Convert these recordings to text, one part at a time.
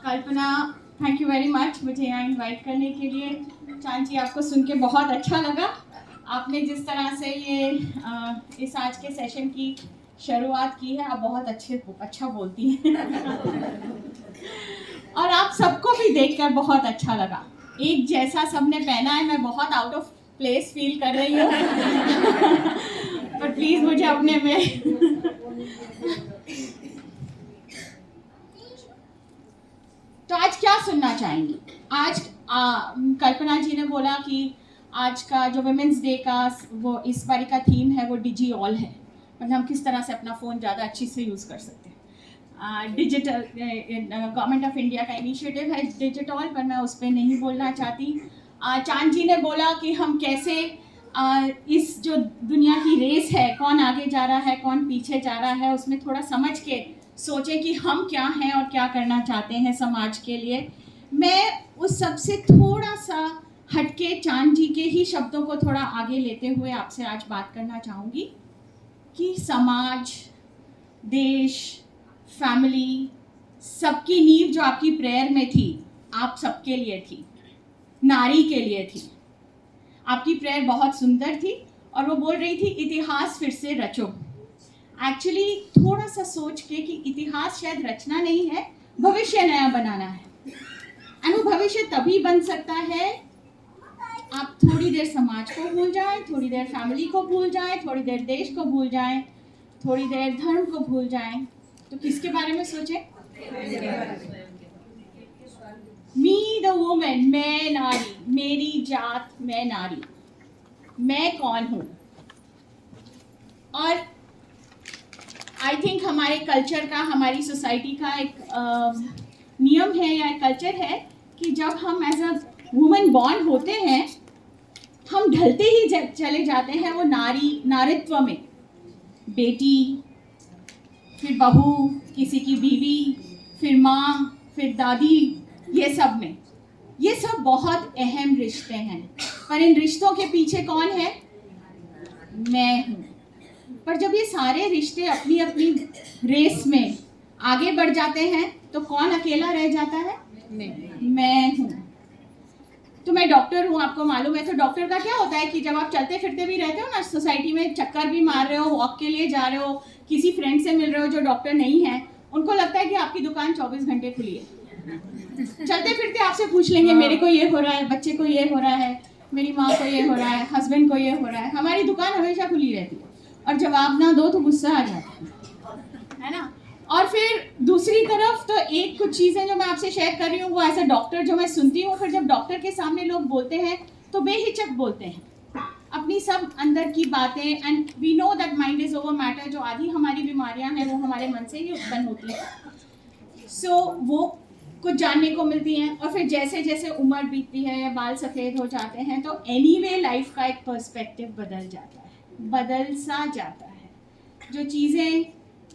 Kalpana, thank you very much मुझे यहाँ invite करने के लिए। चांद जी, आपको सुन के बहुत अच्छा लगा। आपने जिस तरह से ये इस आज के सेशन की शुरुआत की है, आप बहुत अच्छा बोलती हैं और आप सबको भी देखकर बहुत अच्छा लगा। एक जैसा सबने पहना है, मैं बहुत आउट ऑफ प्लेस फील कर रही हूँ पर प्लीज़ मुझे अपने में तो आज क्या सुनना चाहेंगी? आज कल्पना जी ने बोला कि आज का जो वुमेंस डे का वो इस बारी का थीम है वो डिजी ऑल है, मतलब हम किस तरह से अपना फ़ोन ज़्यादा अच्छी से यूज़ कर सकते हैं। डिजिटल गवर्नमेंट ऑफ इंडिया का इनिशिएटिव है डिजिटल, पर मैं उस पर नहीं बोलना चाहती। चांद जी ने बोला कि हम कैसे इस जो दुनिया की रेस है, कौन आगे जा रहा है कौन पीछे जा रहा है, उसमें थोड़ा समझ के सोचें कि हम क्या हैं और क्या करना चाहते हैं समाज के लिए। मैं उस सबसे थोड़ा सा हटके चांद जी के ही शब्दों को थोड़ा आगे लेते हुए आपसे आज बात करना चाहूँगी कि समाज, देश, फैमिली, सबकी नींव जो आपकी प्रेयर में थी, आप सबके लिए थी, नारी के लिए थी। आपकी प्रेयर बहुत सुंदर थी और वो बोल रही थी इतिहास फिर से रचो। एक्चुअली थोड़ा सा सोच के कि इतिहास शायद रचना नहीं है, भविष्य नया बनाना है। और वो भविष्य तभी बन सकता है आप थोड़ी देर समाज को भूल जाएं, थोड़ी देर फैमिली को भूल जाएं, थोड़ी देर देश को भूल जाएं, थोड़ी देर धर्म को भूल जाएं। तो किसके बारे में सोचें? मी द वुमेन, मैं नारी, मेरी जात, मैं नारी, मैं कौन हूँ। और आई थिंक हमारे कल्चर का, हमारी सोसाइटी का एक नियम है या कल्चर है कि जब हम एज अ वुमेन बॉर्न होते हैं, हम ढलते ही चले जाते हैं वो नारित्व में। बेटी, फिर बहू, किसी की बीवी, फिर माँ, फिर दादी, ये सब में। ये सब बहुत अहम रिश्ते हैं, पर इन रिश्तों के पीछे कौन है? मैं हूँ। पर जब ये सारे रिश्ते अपनी अपनी रेस में आगे बढ़ जाते हैं तो कौन अकेला रह जाता है? मैं हूँ। तो मैं डॉक्टर हूँ, आपको मालूम है। तो डॉक्टर का क्या होता है कि जब आप चलते फिरते भी रहते हो ना, सोसाइटी में चक्कर भी मार रहे हो, वॉक के लिए जा रहे हो, किसी फ्रेंड से मिल रहे हो जो डॉक्टर नहीं है, उनको लगता है कि आपकी दुकान 24 घंटे खुली है। चलते फिरते आपसे पूछ लेंगे मेरे को ये हो रहा है, बच्चे को ये हो रहा है, मेरी माँ को ये हो रहा है, हस्बैंड को ये हो रहा है। हमारी दुकान हमेशा खुली रहती है और जवाब ना दो तो गुस्सा आ जाता है ना। और फिर दूसरी तरफ तो एक कुछ चीज़ें जो मैं आपसे शेयर कर रही हूँ वो ऐसा डॉक्टर जो मैं सुनती हूँ, फिर जब डॉक्टर के सामने लोग बोलते हैं तो बेहिचक बोलते हैं अपनी सब अंदर की बातें। And we know that mind is over matter. जो आधी हमारी बीमारियां हैं वो हमारे मन से ही उत्पन्न होती हैं। सो वो कुछ जानने को मिलती हैं। और फिर जैसे जैसे उम्र बीतती है या बाल सफ़ेद हो जाते हैं तो एनीवे लाइफ का एक पर्सपेक्टिव बदल जाता है, बदल सा जाता है। जो चीज़ें,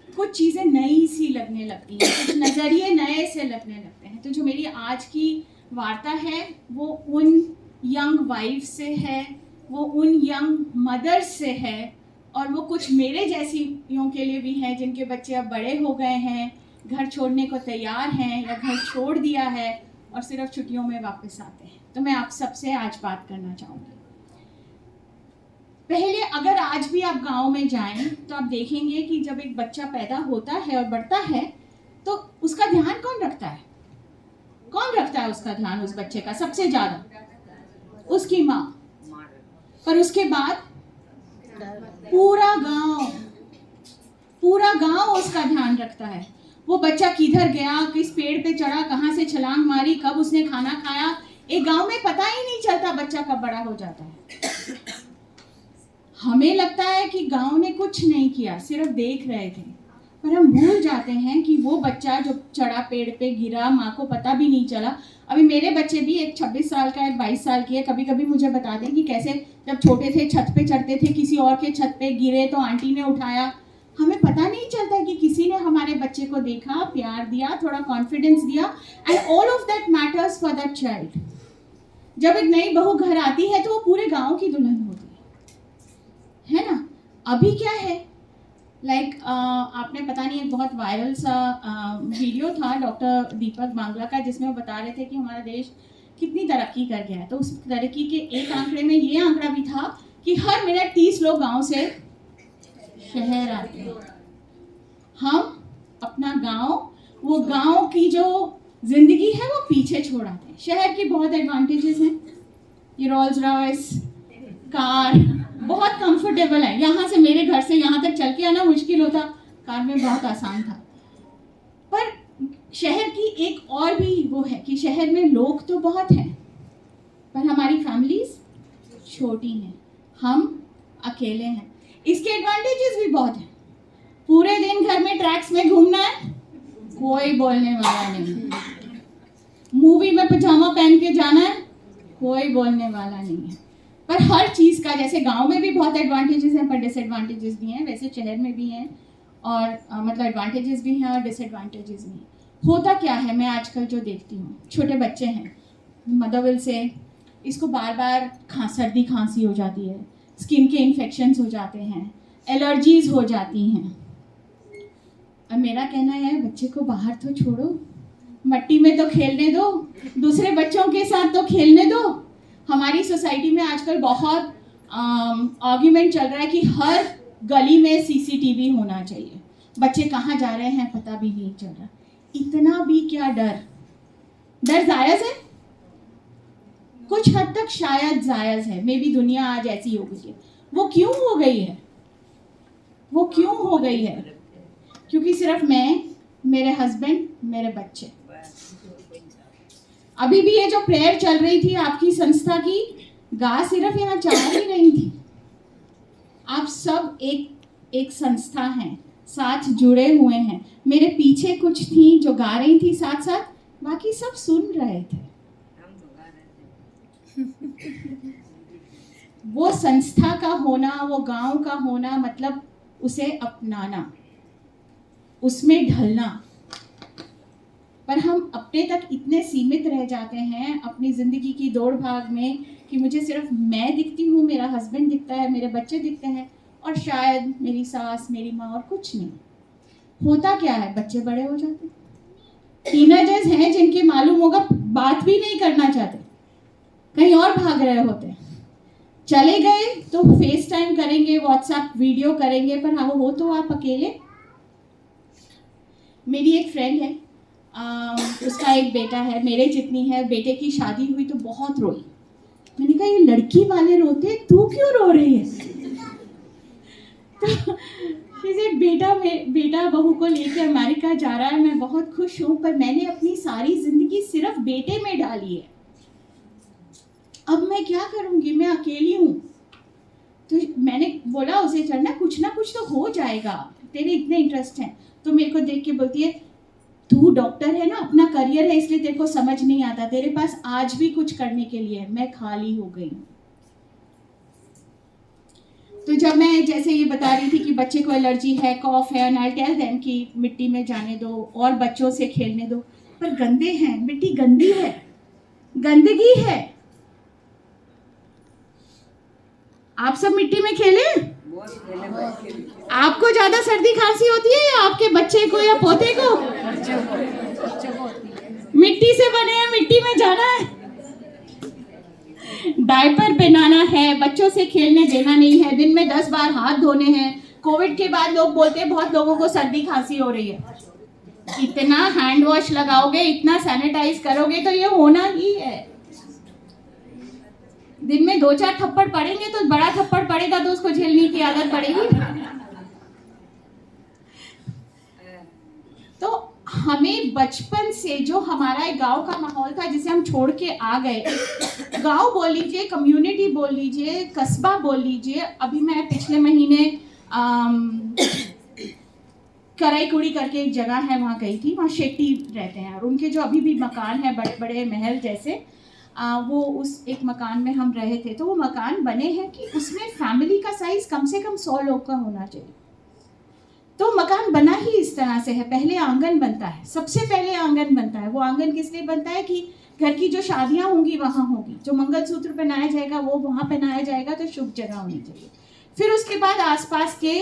कुछ चीज़ें नई सी लगने लगती हैं, कुछ नज़रिए नए से लगने लगते हैं। तो जो मेरी आज की वार्ता है वो उन यंग वाइफ से है, वो उन यंग मदर्स से है, और वो कुछ मेरे जैसियों के लिए भी है जिनके बच्चे अब बड़े हो गए हैं, घर छोड़ने को तैयार हैं या घर छोड़ दिया है और सिर्फ छुट्टियों में वापस आते हैं। तो मैं आप सबसे आज बात करना चाहूँगी। पहले अगर आज भी आप गांव में जाएं तो आप देखेंगे कि जब एक बच्चा पैदा होता है और बढ़ता है तो उसका ध्यान कौन रखता है? कौन रखता है उसका ध्यान उस बच्चे का सबसे ज़्यादा? उसकी माँ। पर उसके बाद पूरा गांव उसका ध्यान रखता है। वो बच्चा किधर गया, किस पेड़ पे चढ़ा, कहाँ से छलांग मारी, कब उसने खाना खाया, एक गांव में पता ही नहीं चलता बच्चा कब बड़ा हो जाता है। हमें लगता है कि गांव ने कुछ नहीं किया, सिर्फ देख रहे थे, पर हम भूल जाते हैं कि वो बच्चा जो चढ़ा पेड़ पे, गिरा, माँ को पता भी नहीं चला। अभी मेरे बच्चे भी, एक 26 साल का, एक 22 साल की है, कभी कभी मुझे बताते हैं कि कैसे जब छोटे थे छत पे चढ़ते थे, किसी और के छत पे गिरे तो आंटी ने उठाया। हमें पता नहीं चलता कि किसी ने हमारे बच्चे को देखा, प्यार दिया, थोड़ा कॉन्फिडेंस दिया, and all of that matters for that child. जब एक नई बहू घर आती है तो वो पूरे गाँव की दुल्हन होती है ना। अभी क्या है, आपने पता नहीं एक बहुत वायरल सा वीडियो था डॉक्टर दीपक बांगला का, जिसमें वो बता रहे थे कि हमारा देश कितनी तरक्की कर गया है। तो उस तरक्की के एक आंकड़े में ये आंकड़ा भी था कि हर मिनट 30 लोग गांव से शहर आते हैं। हम अपना गांव, वो गांव की जो जिंदगी है वो पीछे छोड़ आते हैं। शहर की बहुत एडवांटेजेस हैं, ये रोल्स रॉयस कार बहुत कंफर्टेबल है। यहाँ से, मेरे घर से यहाँ तक चल के आना मुश्किल होता, कार में बहुत आसान था। पर शहर की एक और भी वो है कि शहर में लोग तो बहुत हैं पर हमारी फैमिलीज छोटी हैं, हम अकेले हैं। इसके एडवांटेजेस भी बहुत हैं। पूरे दिन घर में ट्रैक्स में घूमना है, कोई बोलने वाला नहीं। मूवी में पजामा पहन के जाना है, कोई बोलने वाला नहीं है। पर हर चीज़ का, जैसे गांव में भी बहुत एडवांटेजेस हैं पर डिसएडवांटेजेस भी हैं, वैसे शहर में भी हैं। और मतलब एडवांटेजेस भी हैं और डिसएडवांटेजेस भी हैं। होता क्या है, मैं आजकल जो देखती हूँ, छोटे बच्चे हैं, मदरविल से इसको बार बार सर्दी खांसी हो जाती है, स्किन के इन्फेक्शंस हो जाते हैं, एलर्जीज हो जाती हैं। और मेरा कहना है बच्चे को बाहर तो छोड़ो, मट्टी में तो खेलने दो, दूसरे बच्चों के साथ तो खेलने दो। हमारी सोसाइटी में आजकल बहुत आर्ग्यूमेंट चल रहा है कि हर गली में सीसीटीवी होना चाहिए। बच्चे कहाँ जा रहे हैं पता भी नहीं चल रहा। इतना भी क्या डर जायज़ है? कुछ हद तक शायद जायज़ है। मे बी दुनिया आज ऐसी हो गई है। वो क्यों हो गई है? वो क्यों हो गई है? क्योंकि सिर्फ मैं, मेरे हस्बैंड, मेरे बच्चे। अभी भी ये जो प्रेयर चल रही थी आपकी संस्था की, गा सिर्फ यहाँ जा ही नहीं थी। आप सब एक संस्था हैं, साथ जुड़े हुए हैं। मेरे पीछे कुछ थी जो गा रही थी साथ साथ, बाकी सब सुन रहे थे। वो संस्था का होना, वो गांव का होना, मतलब उसे अपनाना, उसमें ढलना। पर हम अपने तक इतने सीमित रह जाते हैं अपनी ज़िंदगी की दौड़ भाग में कि मुझे सिर्फ मैं दिखती हूँ, मेरा हस्बैंड दिखता है, मेरे बच्चे दिखते हैं और शायद मेरी सास, मेरी माँ, और कुछ नहीं। होता क्या है, बच्चे बड़े हो जाते हैं, टीनेजर्स हैं जिनके मालूम होगा बात भी नहीं करना चाहते, कहीं और भाग रहे होते हैं। चले गए तो फेस टाइम करेंगे, व्हाट्सएप वीडियो करेंगे, पर हाँ हो तो आप अकेले। मेरी एक फ्रेंड है, उसका एक बेटा है, मेरे जितनी है। बेटे की शादी हुई तो बहुत रोई। मैंने कहा ये लड़की वाले रोते, तू क्यों रो रही है? तो बेटा बहू को लेके अमेरिका जा रहा है, मैं बहुत खुश हूँ, पर मैंने अपनी सारी जिंदगी सिर्फ बेटे में डाली है। अब मैं क्या करूँगी, मैं अकेली हूँ। तो मैंने बोला उसे, चलना कुछ ना कुछ तो हो जाएगा, तेरे इतने इंटरेस्ट हैं। तो मेरे को देख के बोलती है, तू डॉक्टर है ना, अपना करियर है, इसलिए तेरे को समझ नहीं आता, तेरे पास आज भी कुछ करने के लिए है। मैं खाली हो गई। तो जब मैं जैसे ये बता रही थी कि बच्चे को एलर्जी है, कॉफ है, एंड आई टेल देम कि मिट्टी में जाने दो और बच्चों से खेलने दो, पर गंदे हैं, मिट्टी गंदी है, गंदगी है। आप सब मिट्टी में खेलें? आपको ज्यादा सर्दी खांसी होती है या आपके बच्चे को या पोते को? मिट्टी से बने हैं, मिट्टी में जाना है, डायपर पहनाना है, बच्चों से खेलने देना नहीं है, दिन में 10 बार हाथ धोने हैं। कोविड के बाद लोग बोलते हैं बहुत लोगों को सर्दी खांसी हो रही है। इतना हैंड वॉश लगाओगे, इतना सैनिटाइज करोगे तो ये होना ही है। दिन में 2-4 थप्पड़ पड़ेंगे तो बड़ा थप्पड़ पड़ेगा तो उसको झेलने की आदत पड़ेगी। तो हमें बचपन से जो हमारा एक गांव का माहौल था जिसे हम छोड़ के आ गए, गांव बोल लीजिए, कम्युनिटी बोल लीजिए, कस्बा बोल लीजिए। अभी मैं पिछले महीने कराईकुड़ी करके एक जगह है, वहाँ गई थी। वहाँ शेट्टी रहते हैं और उनके जो अभी भी मकान है बड़े बड़े महल जैसे, वो उस एक मकान में हम रहे थे। तो वो मकान बने हैं कि उसमें फैमिली का साइज कम से कम 100 लोग का होना चाहिए। तो मकान बना ही इस तरह से है, पहले आंगन बनता है, सबसे पहले आंगन बनता है। वो आंगन किस लिए बनता है कि घर की जो शादियां होंगी वहाँ होगी, जो मंगलसूत्र पहनाया जाएगा वो वहाँ पहनाया जाएगा, तो शुभ जगह होनी चाहिए। फिर उसके बाद आसपास के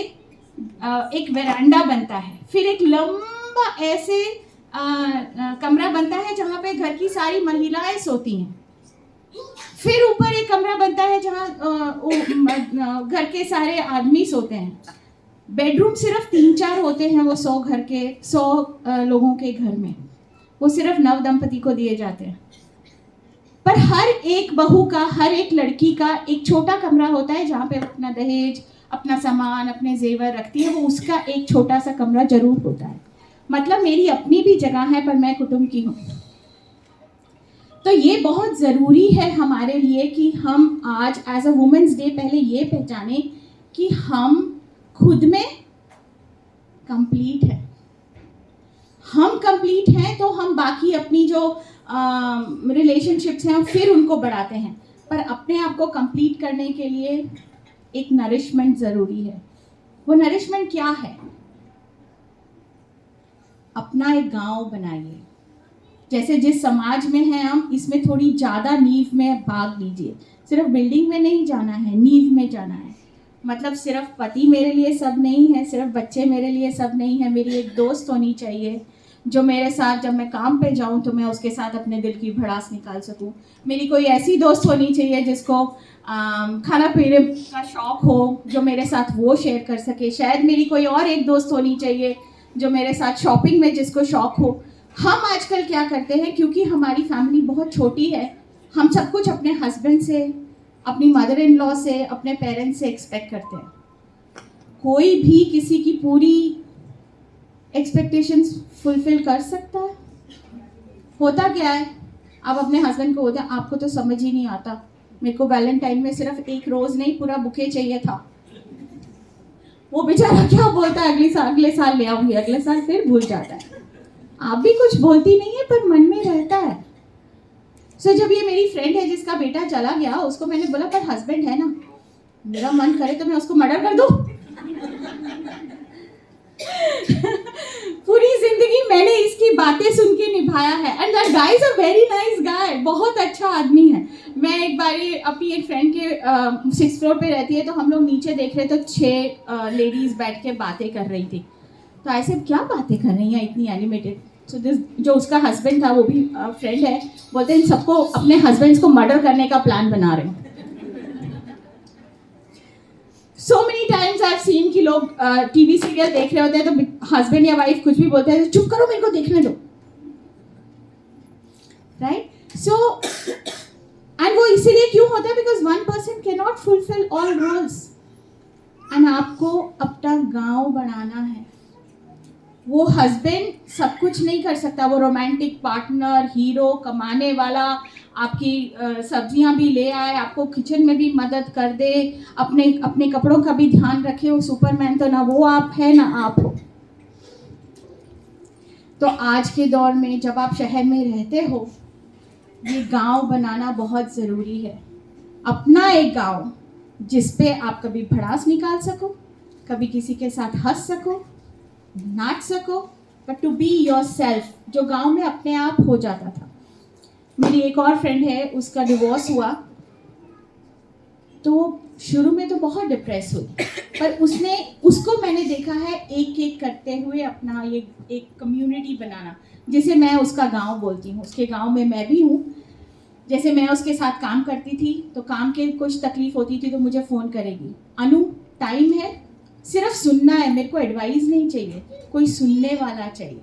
एक वेरांडा बनता है, फिर एक लंबा ऐसे कमरा बनता है जहाँ पे घर की सारी महिलाएं सोती हैं, फिर ऊपर एक कमरा बनता है जहाँ घर के सारे आदमी सोते हैं। बेडरूम सिर्फ 3-4 होते हैं वो 100 लोगों के घर में, वो सिर्फ नव दंपति को दिए जाते हैं। पर हर एक बहू का, हर एक लड़की का एक छोटा कमरा होता है जहाँ पे वो अपना दहेज, अपना सामान, अपने जेवर रखती है, वो उसका एक छोटा सा कमरा जरूर होता है। मतलब मेरी अपनी भी जगह है पर मैं कुटुंब की हूँ। तो ये बहुत ज़रूरी है हमारे लिए कि हम आज एज अ वुमेन्स डे पहले ये पहचाने कि हम खुद में कंप्लीट है। हम कंप्लीट हैं तो हम बाकी अपनी जो रिलेशनशिप्स हैं फिर उनको बढ़ाते हैं, पर अपने आप को कंप्लीट करने के लिए एक नरिशमेंट ज़रूरी है। वो नरिशमेंट क्या है? अपना एक गांव बनाइए। जैसे जिस समाज में हैं हम, इसमें थोड़ी ज़्यादा नींव में भाग लीजिए। सिर्फ बिल्डिंग में नहीं जाना है, नींव में जाना है। मतलब सिर्फ पति मेरे लिए सब नहीं है, सिर्फ बच्चे मेरे लिए सब नहीं है। मेरी एक दोस्त होनी चाहिए जो मेरे साथ जब मैं काम पे जाऊं तो मैं उसके साथ अपने दिल की भड़ास निकाल सकूं। मेरी कोई ऐसी दोस्त होनी चाहिए जिसको खाना पीने का शौक़ हो, जो मेरे साथ वो शेयर कर सके। शायद मेरी कोई और एक दोस्त होनी चाहिए जो मेरे साथ शॉपिंग में जिसको शौक़ हो। हम आजकल क्या करते हैं, क्योंकि हमारी फैमिली बहुत छोटी है, हम सब कुछ अपने हस्बैंड से, अपनी मदर इन लॉ से, अपने पेरेंट्स से एक्सपेक्ट करते हैं। कोई भी किसी की पूरी एक्सपेक्टेशंस फुलफिल कर सकता है? होता क्या है, आप अपने हस्बैंड को बोलते हैं आपको तो समझ ही नहीं आता, मेरे को वैलेंटाइन में सिर्फ एक रोज़ नहीं पूरा बुके चाहिए था। वो बेचारा क्या बोलता है, अगले साल ले आऊंगी, अगले साल फिर भूल जाता है। आप भी कुछ बोलती नहीं है पर मन में रहता है। सो जब ये मेरी फ्रेंड है जिसका बेटा चला गया, उसको मैंने बोला पर हस्बैंड है ना, मेरा मन करे तो मैं उसको मर्डर कर दूं। पूरी जिंदगी मैंने इसकी बातें सुन के निभाया है। And that guy is a very nice guy, बहुत अच्छा आदमी है। मैं एक बारी अपनी एक फ्रेंड के 6th फ्लोर पे रहती है, तो हम लोग नीचे देख रहे तो 6 लेडीज बैठ के बातें कर रही थी। तो ऐसे क्या बातें कर रही हैं इतनी एनिमेटेड। सो दिस जो उसका हस्बैंड था, वो भी फ्रेंड है, बोलते हैं सबको अपने हस्बैंड्स को मर्डर करने का प्लान बना रहे हैं। So many times I have seen कि लोग टीवी सीरियल देख रहे होते हैं तो हस्बैंड या वाइफ कुछ भी बोलते हैं, चुप करो मेरे को देखने दो, राइट? सो एंड वो इसीलिए क्यों होता है, because one person can not fulfil all roles. And आपको अपना गांव बनाना है। वो हस्बैंड सब कुछ नहीं कर सकता, वो रोमांटिक पार्टनर, हीरो, कमाने वाला, आपकी सब्जियां भी ले आए, आपको किचन में भी मदद कर दे, अपने कपड़ों का भी ध्यान रखे, वो सुपरमैन तो ना वो आप है ना आप हो। तो आज के दौर में जब आप शहर में रहते हो, ये गांव बनाना बहुत ज़रूरी है। अपना एक गांव जिस पे आप कभी भड़ास निकाल सको, कभी किसी के साथ हंस सको, नाच सको, but to be yourself, जो गांव में अपने आप हो जाता था। मेरी एक और फ्रेंड है, उसका डिवोर्स हुआ, तो शुरू में तो बहुत डिप्रेस हुई, पर उसको मैंने देखा है एक एक करते हुए अपना ये एक कम्युनिटी बनाना, जिसे मैं उसका गांव बोलती हूँ। उसके गांव में मैं भी हूँ। जैसे मैं उसके साथ काम करती थी तो काम के कुछ तकलीफ होती थी तो मुझे फ़ोन करेगी, अनु टाइम है, सिर्फ सुनना है, मेरे को एडवाइस नहीं चाहिए, कोई सुनने वाला चाहिए।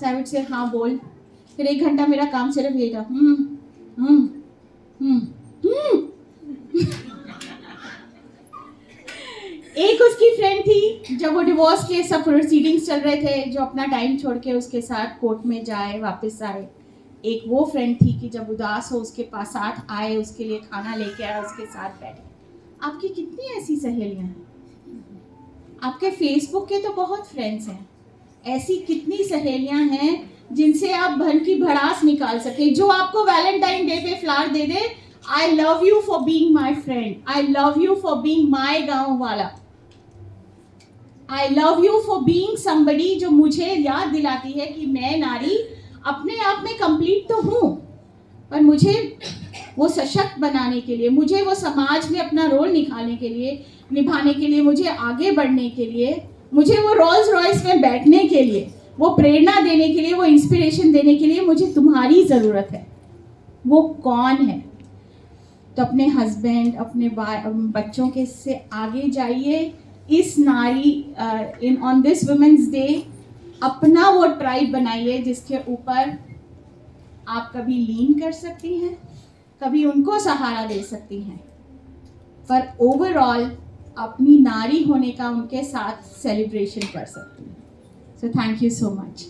साविट से हाँ बोल। फिर 1 घंटा मेरा काम सिर्फ यही था, एक उसकी फ्रेंड थी, जब वो डिवोर्स के सब प्रोसीडिंग्स चल रहे थे, जो अपना टाइम छोड़ के उसके साथ कोर्ट में जाए वापस आए। एक वो फ्रेंड थी कि जब उदास हो उसके पास साथ आए, उसके लिए खाना लेके आए, उसके साथ बैठे। आपकी कितनी ऐसी सहेलियां हैं? आपके फेसबुक के तो बहुत फ्रेंड्स हैं, ऐसी कितनी सहेलियां हैं जिनसे आप भर की भड़ास निकाल सके, जो आपको वैलेंटाइन डे पे फ्लावर दे दे, I love you for being my friend, I love you for being my गाँव वाला, I love you for being somebody, जो मुझे याद दिलाती है कि मैं नारी अपने आप में कंप्लीट तो हूँ, पर मुझे वो सशक्त बनाने के लिए, मुझे वो समाज में अपना रोल निकालने के लिए निभाने के लिए, मुझे आगे बढ़ने के लिए, मुझे वो रोल्स रॉयस में बैठने के लिए, वो प्रेरणा देने के लिए, वो इंस्पिरेशन देने के लिए मुझे तुम्हारी ज़रूरत है। वो कौन है? तो अपने हस्बैंड, अपने बच्चों के से आगे जाइए। इस नारी in on this women's day अपना वो ट्राइब बनाइए जिसके ऊपर आप कभी लीन कर सकती हैं, कभी उनको सहारा दे सकती हैं, पर ओवरऑल अपनी नारी होने का उनके साथ सेलिब्रेशन कर सकती हैं। So thank you so much.